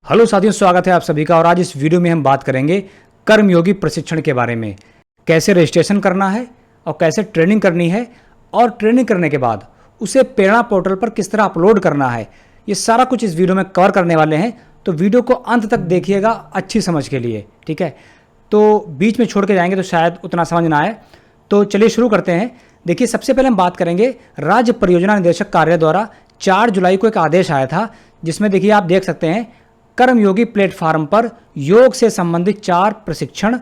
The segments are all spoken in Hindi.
हेलो साथियों, स्वागत है आप सभी का। और आज इस वीडियो में हम बात करेंगे कर्मयोगी प्रशिक्षण के बारे में। कैसे रजिस्ट्रेशन करना है और कैसे ट्रेनिंग करनी है, और ट्रेनिंग करने के बाद उसे प्रेरणा पोर्टल पर किस तरह अपलोड करना है, ये सारा कुछ इस वीडियो में कवर करने वाले हैं। तो वीडियो को अंत तक देखिएगा अच्छी समझ के लिए, ठीक है। तो बीच में छोड़ के जाएंगे तो शायद उतना समझ ना आए। तो चलिए शुरू करते हैं। देखिए, सबसे पहले हम बात करेंगे राज्य परियोजना निदेशक कार्यालय द्वारा 4 जुलाई को एक आदेश आया था, जिसमें देखिए आप देख सकते हैं कर्मयोगी प्लेटफार्म पर योग से संबंधित 4 प्रशिक्षण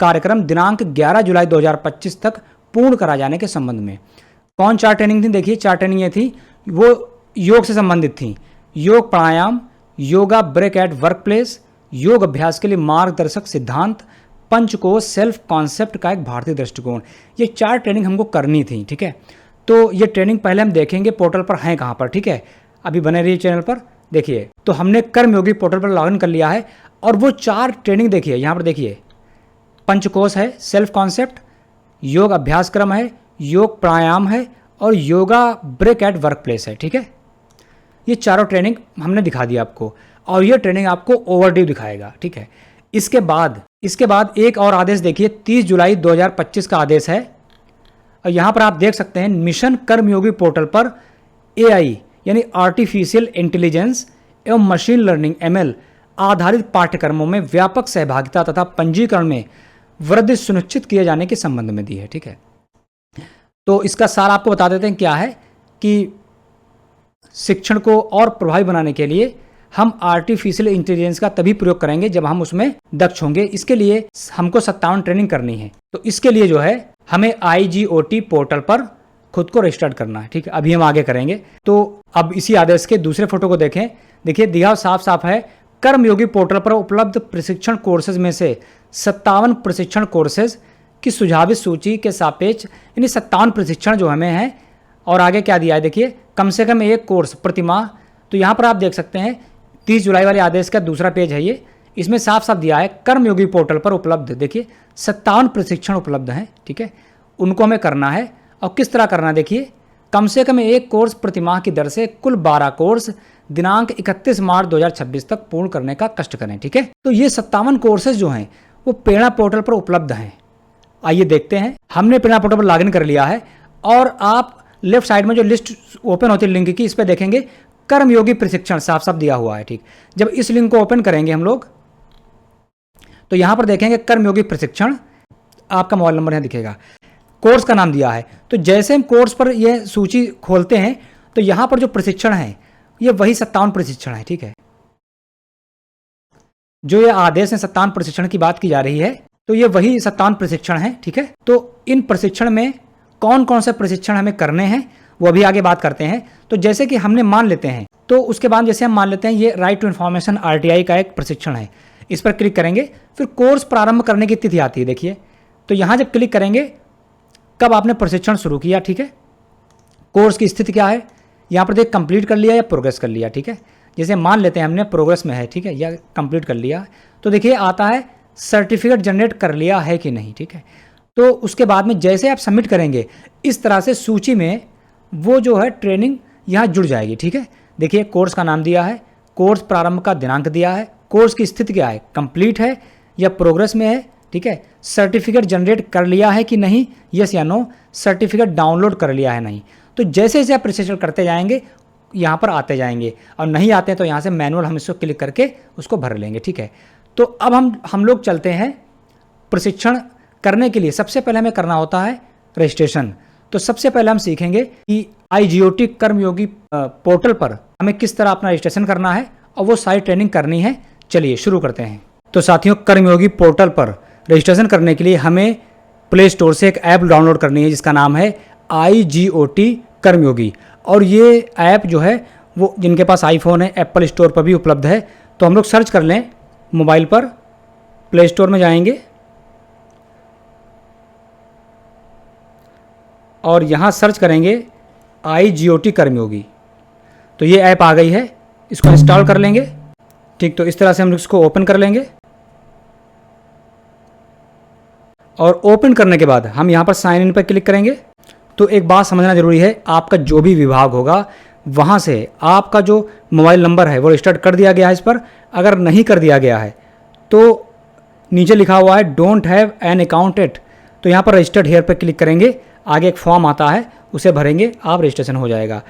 कार्यक्रम दिनांक 11 जुलाई 2025 तक पूर्ण करा जाने के संबंध में। कौन 4 ट्रेनिंग थी? देखिए 4 ट्रेनिंग ये थी, वो योग से संबंधित थी। Yoga pranayama, yoga break at work place, yoga अभ्यास के लिए मार्गदर्शक सिद्धांत, पंचकोश सेल्फ कॉन्सेप्ट का एक भारतीय दृष्टिकोण। ये 4 ट्रेनिंग हमको करनी थी, ठीक है। तो ये ट्रेनिंग पहले हम देखेंगे पोर्टल पर हैं कहाँ पर, ठीक है। अभी बने रहिए चैनल पर। देखिए, तो हमने कर्मयोगी पोर्टल पर लॉगिन कर लिया है और वो 4 ट्रेनिंग देखिए यहाँ पर। देखिए, पंचकोश है, सेल्फ कॉन्सेप्ट, योग अभ्यास क्रम है, योग प्राणायाम है और yoga break at work place है, ठीक है। ये चारों ट्रेनिंग हमने दिखा दिया आपको, और ये ट्रेनिंग आपको ओवरड्यू दिखाएगा, ठीक है। इसके बाद एक और आदेश देखिए, 30 जुलाई 2025 का आदेश है। और यहाँ पर आप देख सकते हैं मिशन कर्मयोगी पोर्टल पर AI यानी आर्टिफिशियल इंटेलिजेंस एवं मशीन लर्निंग ML आधारित पाठ्यक्रमों में व्यापक सहभागिता तथा पंजीकरण में वृद्धि सुनिश्चित किए जाने के संबंध में दी है, ठीक है। तो इसका सार आपको बता देते हैं क्या है कि शिक्षण को और प्रभावी बनाने के लिए हम आर्टिफिशियल इंटेलिजेंस का तभी प्रयोग करेंगे जब हम उसमें दक्ष होंगे। इसके लिए हमको 57 ट्रेनिंग करनी है। तो इसके लिए जो है हमें IGOT पोर्टल पर खुद को रजिस्टर्ड करना है, ठीक है। अभी हम आगे करेंगे। तो अब इसी आदेश के दूसरे फोटो को देखें। देखिए, दिया साफ साफ है, कर्मयोगी पोर्टल पर उपलब्ध प्रशिक्षण कोर्सेज में से 57 प्रशिक्षण कोर्सेज की सुझावित सूची के सापेक्ष यानी 57 प्रशिक्षण जो हमें हैं। और आगे क्या दिया है देखिए, कम से कम 1 कोर्स प्रति माह। तो यहाँ पर आप देख सकते हैं 30 जुलाई वाले आदेश का दूसरा पेज है ये। इसमें साफ साफ दिया है कर्मयोगी पोर्टल पर उपलब्ध देखिए 57 प्रशिक्षण उपलब्ध हैं, ठीक है। उनको हमें करना है। और किस तरह करना है देखिए, कम से कम 1 कोर्स प्रति माह की दर से कुल 12 कोर्स दिनांक 31 मार्च 2026 तक पूर्ण करने का कष्ट करें, ठीक है। तो ये 57 कोर्सेज जो हैं वो प्रेरणा पोर्टल पर उपलब्ध हैं। आइए देखते हैं। हमने प्रेरणा पोर्टल पर लॉगिन कर लिया है और आप लेफ्ट साइड में जो लिस्ट ओपन होती है लिंक की, इस पर देखेंगे कर्मयोगी प्रशिक्षण साफ साफ दिया हुआ है, ठीक। जब इस लिंक को ओपन करेंगे हम लोग तो यहां पर देखेंगे कर्मयोगी प्रशिक्षण, आपका मोबाइल नंबर यहां दिखेगा, कोर्स का नाम दिया है। तो जैसे हम कोर्स पर यह सूची खोलते हैं तो यहां पर जो प्रशिक्षण है ये वही 57 प्रशिक्षण है, ठीक है। जो ये आदेश में 57 प्रशिक्षण की बात की जा रही है, तो ये वही 57 प्रशिक्षण है, ठीक है। तो इन प्रशिक्षण में कौन कौन से प्रशिक्षण हमें करने हैं वो अभी आगे बात करते हैं। तो जैसे कि हमने मान लेते हैं, तो उसके बाद जैसे हम मान लेते हैं ये राइट टू इन्फॉर्मेशन RTI का एक प्रशिक्षण है, इस पर क्लिक करेंगे। फिर कोर्स प्रारंभ करने की तिथि आती है देखिए। तो यहाँ जब क्लिक करेंगे कब आपने प्रशिक्षण शुरू किया, ठीक है। कोर्स की स्थिति क्या है, यहाँ पर देख कंप्लीट कर लिया या प्रोग्रेस कर लिया, ठीक है। जैसे मान लेते हैं हमने प्रोग्रेस में है, ठीक है, या कंप्लीट कर लिया, तो देखिए आता है सर्टिफिकेट जनरेट कर लिया है कि नहीं, ठीक है। तो उसके बाद में जैसे आप सबमिट करेंगे इस तरह से सूची में वो जो है ट्रेनिंग यहाँ जुड़ जाएगी, ठीक है। देखिए, कोर्स का नाम दिया है, कोर्स प्रारंभ का दिनांक दिया है, कोर्स की स्थिति क्या है, कंप्लीट है या प्रोग्रेस में है, ठीक है। सर्टिफिकेट जनरेट कर लिया है कि नहीं, यस या नो, सर्टिफिकेट डाउनलोड कर लिया है नहीं। तो जैसे जैसे आप प्रशिक्षण करते जाएंगे यहाँ पर आते जाएंगे, और नहीं आते हैं तो यहाँ से मैनुअल हम इसको क्लिक करके उसको भर लेंगे, ठीक है। तो अब हम लोग चलते हैं प्रशिक्षण करने के लिए। सबसे पहले हमें करना होता है रजिस्ट्रेशन। तो सबसे पहले हम सीखेंगे कि IGOT कर्मयोगी पोर्टल पर हमें किस तरह अपना रजिस्ट्रेशन करना है और वो सारी ट्रेनिंग करनी है। चलिए शुरू करते हैं। तो साथियों, कर्मयोगी पोर्टल पर रजिस्ट्रेशन करने के लिए हमें प्ले स्टोर से एक ऐप डाउनलोड करनी है जिसका नाम है IGOT कर्मयोगी। और ये ऐप जो है वो जिनके पास आईफोन है एप्पल स्टोर पर भी उपलब्ध है। तो हम लोग सर्च कर लें मोबाइल पर, प्ले स्टोर में जाएंगे और यहाँ सर्च करेंगे IGOT कर्मयोगी। तो ये ऐप आ गई है, इसको इंस्टॉल कर लेंगे, ठीक। तो इस तरह से हम इसको ओपन कर लेंगे और ओपन करने के बाद हम यहाँ पर साइन इन पर क्लिक करेंगे। तो एक बात समझना जरूरी है, आपका जो भी विभाग होगा वहाँ से आपका जो मोबाइल नंबर है वो रजिस्टर्ड कर दिया गया है इस पर, अगर नहीं कर दिया गया है तो नीचे लिखा हुआ है don't have an account yet, तो यहाँ पर रजिस्टर्ड हेयर पर क्लिक करेंगे, आगे एक फॉर्म आता है उसे भरेंगे, आप रजिस्ट्रेशन हो जाएगा।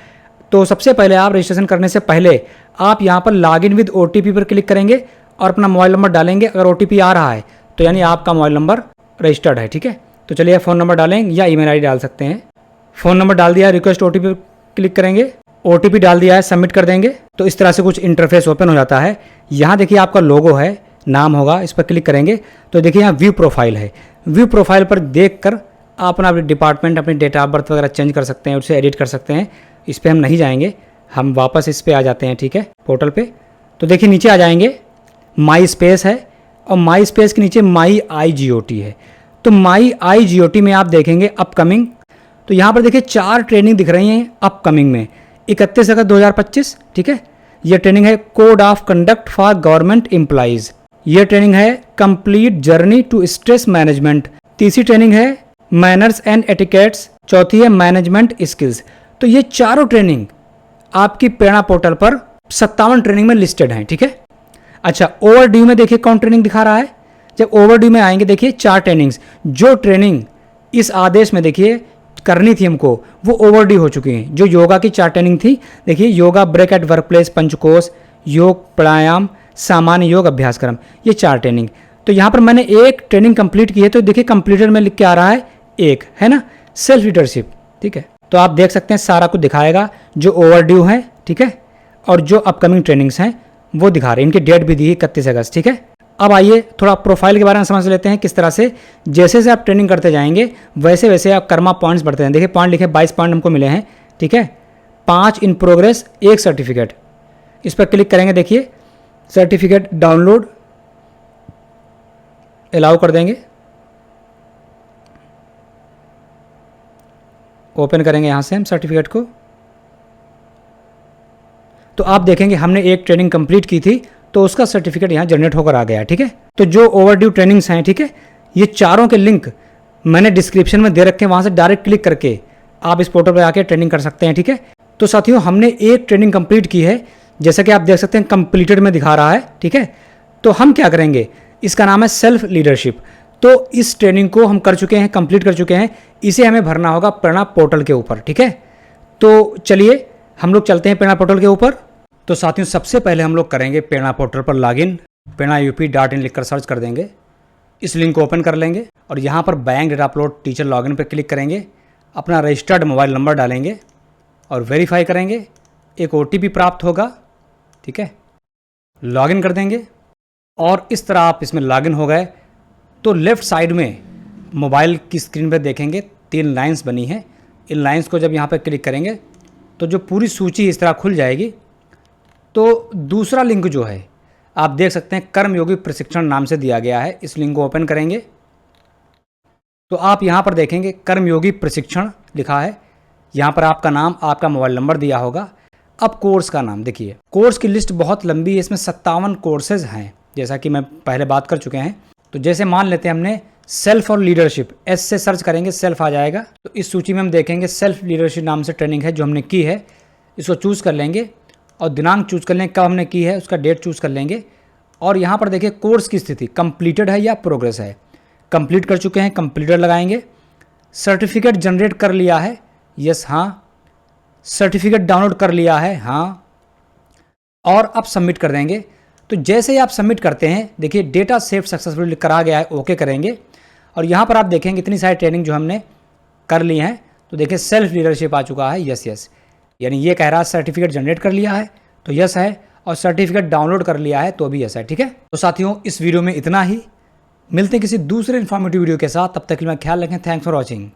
तो सबसे पहले आप रजिस्ट्रेशन करने से पहले आप यहाँ पर लॉगिन विद OTP पर क्लिक करेंगे और अपना मोबाइल नंबर डालेंगे। अगर OTP आ रहा है तो यानी आपका मोबाइल नंबर रजिस्टर्ड है, ठीक है। तो चलिए फ़ोन नंबर डालेंगे या ईमेल आईडी डाल सकते हैं। फ़ोन नंबर डाल दिया है, रिक्वेस्ट OTP पर क्लिक करेंगे, OTP डाल दिया है, सबमिट कर देंगे। तो इस तरह से कुछ इंटरफेस ओपन हो जाता है। यहाँ देखिए आपका लोगो है, नाम होगा, इस पर क्लिक करेंगे तो देखिए यहाँ व्यू प्रोफाइल है। व्यू प्रोफाइल पर देखकर आप अपना डिपार्टमेंट, अपनी डेट ऑफ बर्थ वगैरह चेंज कर सकते हैं, उसे एडिट कर सकते हैं। इस पर हम नहीं जाएंगे, हम वापस इस पे आ जाते हैं, ठीक है, पोर्टल पे। तो देखिए नीचे आ जाएंगे, माई स्पेस है और माई स्पेस के नीचे माई IGOT है। तो माई IGOT में आप देखेंगे अपकमिंग, तो यहाँ पर देखिए 4 ट्रेनिंग दिख रही हैं अपकमिंग में। 31 अगस्त 2025, ठीक है, ये ट्रेनिंग है code of conduct for government employees. ये ट्रेनिंग है complete journey to stress management. तीसरी ट्रेनिंग है मैनर्स एंड एटिकेट्स। चौथी है मैनेजमेंट स्किल्स। तो ये चारों ट्रेनिंग आपकी प्रेरणा पोर्टल पर 57 ट्रेनिंग में लिस्टेड हैं, ठीक है। अच्छा, ओवरड्यू में देखिए कौन ट्रेनिंग दिखा रहा है। जब ओवरड्यू में आएंगे देखिए 4 ट्रेनिंग्स, जो ट्रेनिंग इस आदेश में देखिए करनी थी हमको वो ओवरड्यू हो चुकी हैं। जो योगा की 4 ट्रेनिंग थी, देखिए yoga break at work place, Panchakosha, yoga pranayama, सामान्य योग अभ्यासक्रम, ये 4 ट्रेनिंग। तो यहाँ पर मैंने एक ट्रेनिंग कंप्लीट की है, तो देखिए कंप्लीटेड में लिख के आ रहा है 1, है ना, सेल्फ लीडरशिप, ठीक है। तो आप देख सकते हैं सारा कुछ दिखाएगा, जो ओवरड्यू है, ठीक है, और जो अपकमिंग ट्रेनिंग्स हैं वो दिखा रहे हैं। इनकी डेट भी दी है 31 अगस्त, ठीक है। अब आइए थोड़ा प्रोफाइल के बारे में समझ लेते हैं किस तरह से। जैसे जैसे आप ट्रेनिंग करते जाएंगे वैसे वैसे आप कर्मा पॉइंट्स बढ़ते हैं। देखिए पॉइंट लिखे 22 पॉइंट हमको मिले हैं, ठीक है। 5 इन प्रोग्रेस, 1 सर्टिफिकेट, इस पर क्लिक करेंगे, देखिए सर्टिफिकेट डाउनलोड अलाउ कर देंगे, ओपन करेंगे यहाँ से हम सर्टिफिकेट को। तो आप देखेंगे हमने एक ट्रेनिंग कंप्लीट की थी तो उसका सर्टिफिकेट यहाँ जनरेट होकर आ गया, ठीक है। तो जो ओवरड्यू ट्रेनिंग्स हैं, ठीक है, ये चारों के लिंक मैंने डिस्क्रिप्शन में दे रखे हैं, वहाँ से डायरेक्ट क्लिक करके आप इस पोर्टल पर आके ट्रेनिंग कर सकते हैं, ठीक है। तो साथियों हमने एक ट्रेनिंग कंप्लीट की है, जैसा कि आप देख सकते हैं कंप्लीटेड में दिखा रहा है, ठीक है। तो हम क्या करेंगे, इसका नाम है सेल्फ लीडरशिप। तो इस ट्रेनिंग को हम कर चुके हैं, कंप्लीट कर चुके हैं, इसे हमें भरना होगा प्रेरणा पोर्टल के ऊपर, ठीक है। तो चलिए हम लोग चलते हैं प्रेरणा पोर्टल के ऊपर। तो साथियों सबसे पहले हम लोग करेंगे प्रेरणा पोर्टल पर लॉगिन, prernaUP.in लिखकर सर्च कर देंगे, इस लिंक को ओपन कर लेंगे और यहाँ पर bank data upload teacher login पर क्लिक करेंगे, अपना रजिस्टर्ड मोबाइल नंबर डालेंगे और वेरीफाई करेंगे। एक OTP प्राप्त होगा, ठीक है, लॉगिन कर देंगे और इस तरह आप इसमें लॉगिन हो गए। तो लेफ़्ट साइड में मोबाइल की स्क्रीन पर देखेंगे 3 लाइंस बनी हैं। इन लाइंस को जब यहाँ पर क्लिक करेंगे तो जो पूरी सूची इस तरह खुल जाएगी। तो दूसरा लिंक जो है आप देख सकते हैं कर्मयोगी प्रशिक्षण नाम से दिया गया है, इस लिंक को ओपन करेंगे तो आप यहाँ पर देखेंगे कर्मयोगी प्रशिक्षण लिखा है। यहाँ पर आपका नाम, आपका मोबाइल नंबर दिया होगा। अब कोर्स का नाम देखिए, कोर्स की लिस्ट बहुत लंबी है, इसमें 57 कोर्सेज हैं, जैसा कि मैं पहले बात कर चुके हैं। तो जैसे मान लेते हैं हमने सेल्फ और लीडरशिप, S से सर्च करेंगे सेल्फ आ जाएगा। तो इस सूची में हम देखेंगे सेल्फ लीडरशिप नाम से ट्रेनिंग है जो हमने की है, इसको चूज़ कर लेंगे और दिनांक चूज़ कर लेंगे, कब हमने की है उसका डेट चूज़ कर लेंगे। और यहाँ पर देखिए कोर्स की स्थिति कंप्लीटेड है या प्रोग्रेस है। कंप्लीट कर चुके हैं, कंप्लीटेड लगाएंगे। सर्टिफिकेट जनरेट कर लिया है, यस हाँ। सर्टिफिकेट डाउनलोड कर लिया है, हाँ। और अब सबमिट कर देंगे। तो जैसे ही आप सबमिट करते हैं देखिए डेटा सेव सक्सेसफुल लिख कर आ गया है, ओके करेंगे। और यहाँ पर आप देखेंगे इतनी सारी ट्रेनिंग जो हमने कर ली हैं, तो देखिए सेल्फ लीडरशिप आ चुका है, यस यस, यानी ये कह रहा है सर्टिफिकेट जनरेट कर लिया है तो यस है, और सर्टिफिकेट डाउनलोड कर लिया है तो भी यस है, ठीक है। तो साथियों इस वीडियो में इतना ही, मिलते हैं किसी दूसरे इन्फॉर्मेटिव वीडियो के साथ, तब तक के लिए ख्याल रखें। Thanks for watching.